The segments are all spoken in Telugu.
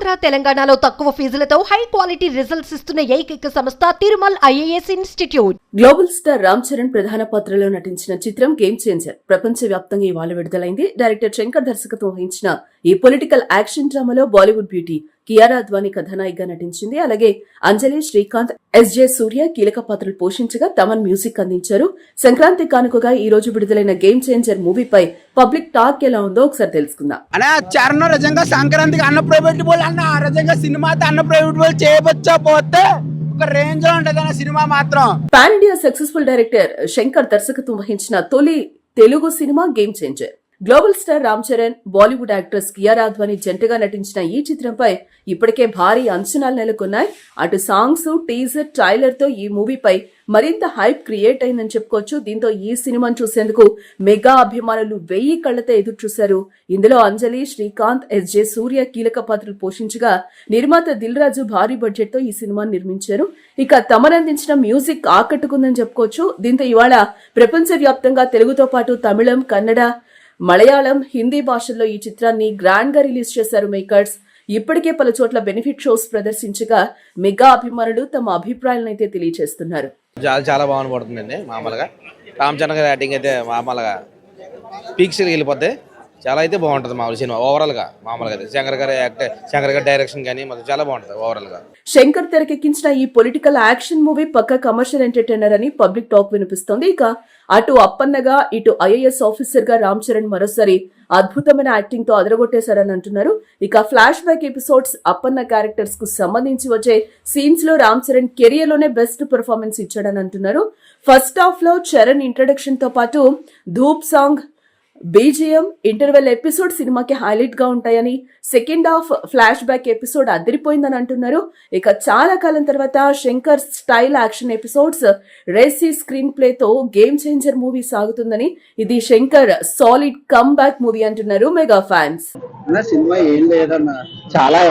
ఆంధ్ర తెలంగాణలో తక్కువ ఫీజులతో హై క్వాలిటీ రిజల్ట్స్ ఇస్తున్న ఏకైక సంస్థ Tirumal IAS institute. Global star Ram Charan ప్రధాన పాత్రలో నటించిన చిత్రం గేమ్ చేంజర్ ప్రపంచ వ్యాప్తంగా ఇవాళ విడుదలైంది. డైరెక్టర్ శంకర్ దర్శకత్వం వహించిన ఈ పొలిటికల్ యాక్షన్ డ్రామాలో బాలీవుడ్ బ్యూటీ కియారా అద్వానీ కథానాయికగా నటించింది. అలాగే అంజలి, శ్రీకాంత్, ఎస్జే సూర్య కీలక పాత్రలు పోషించగా తమన్ మ్యూజిక్ అందించారు. సంక్రాంతి కానుకగా ఈ రోజు విడుదలైన గేమ్ చేంజర్ మూవీపై పబ్లిక్ టాక్ ఎలా ఉందో ఒకసారి తెలుసుకుందాం. చరణ్ నిజంగా సంక్రాంతికి అన్న ప్రైవేట్ బోల్ అన్న నిజంగా సినిమాతో అన్న ప్రైవేట్ బోల్ చేయవచ్చా పోతే ఒక రేంజ్ లో ఉంటది అన్న సినిమా మాత్రం. Pan India successful director Shankar దర్శకత్వం వహించిన తొలి Telugu cinema game changer. Global star Ram Charan, Bollywood actress Kiara Advani జంటగా నటించిన ఈ చిత్రంపై ఇప్పటికే భారీ అంచనాలు నెలకొన్నాయి. అటు సాంగ్స్, టీజర్, ట్రైలర్ తో ఈ మూవీపై మరింత హైప్ క్రియేట్ అయిందని చెప్పుకోవచ్చు. దీంతో ఈ సినిమాను చూసేందుకు మెగా అభిమానులు 1000 కళ్లతో ఎదురు చూశారు. ఇందులో అంజలి, శ్రీకాంత్, ఎస్జే సూర్య కీలక పాత్రలు పోషించగా నిర్మాత దిల్ రాజు భారీ బడ్జెట్ తో ఈ సినిమాను నిర్మించారు. ఇక తమనందించిన మ్యూజిక్ ఆకట్టుకుందని చెప్పుకోవచ్చు. దీంతో ఇవాళ ప్రపంచ వ్యాప్తంగా తెలుగుతో పాటు తమిళం, కన్నడ, మలయాళం, హిందీ భాషల్లో ఈ చిత్రాన్ని గ్రాండ్ గా రిలీజ్ చేశారు మేకర్స్. ఇప్పటికే పలు చోట్ల బెనిఫిట్ షోస్ ప్రదర్శించగా మెగా అభిమానులు తమ అభిప్రాయాలను అయితే తెలియజేస్తున్నారు. చాలా బాగుపడుతుందండి. మామూలుగా రామ్ చరణ్ గారి యాక్టింగ్ అయితే మామూలుగా పీక్స్ వెళ్ళిపోతే చాలా అయితే బాగుంటుంది మామూలు సినిమా ఓవరాల్ గా. మామూలుగా శంకర్ గారి డైరెక్షన్ కానీ మొత్తం చాలా బాగుంటుంది ఓవరాల్ గా. శంకర్ తెరకెక్కించిన ఈ పొలిటికల్ యాక్షన్ మూవీ పక్క కమర్షియల్ ఎంటర్టైనర్ అని పబ్లిక్ టాక్ వినిపిస్తోంది. ఇక అటు అప్పన్నగా ఇటు ఐఏఎస్ ఆఫీసర్ గా రామ్ చరణ్ మరోసారి అద్భుతమైన యాక్టింగ్ తో అదరగొట్టేశారని అంటున్నారు. ఇక flash back episodes, Appanna characters కు సంబంధించి వచ్చే సీన్స్ లో రామ్ చరణ్ కెరియర్ లోనే బెస్ట్ పెర్ఫార్మెన్స్ ఇచ్చాడని అంటున్నారు. ఫస్ట్ హాఫ్ లో చరణ్ ఇంట్రడక్షన్ తో పాటు Dhop song, BGM, interval episode సినిమాకి హైలైట్ గా ఉంటాయని, second half flash back episode అదిరిపోయిందని అంటున్నారు. ఇక చాలా కాలం తర్వాత Shankar style action episodes, racy screenplay తో గేమ్ చేంజర్ మూవీ సాగుతుందని, ఇది Shankar solid comeback movie అంటున్నారు మెగా ఫ్యాన్స్. సినిమా ఏం లేదన్నా, చాలా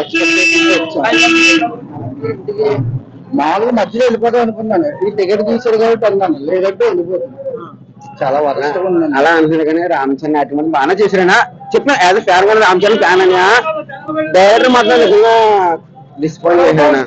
మామూలుగా మధ్యలో వెళ్ళిపోతాం అనుకున్నాను. ఈ టికెట్ తీసాడు కాబట్టి అన్నాను, లేదంటే వెళ్ళిపోతాను. చాలా వరస్ట్ అలా అంటున్నారు. కానీ రామ్ చరణ్ యాక్టింగ్ బాగానే చేశారైనా చెప్పిన యాజ్ ఫ్యాన్ కూడా రామ్ చరణ్ ఫ్యాన్ అని. డైరెక్టర్ మాత్రం నిజంగా డిస్పాయింట్ చేశాను.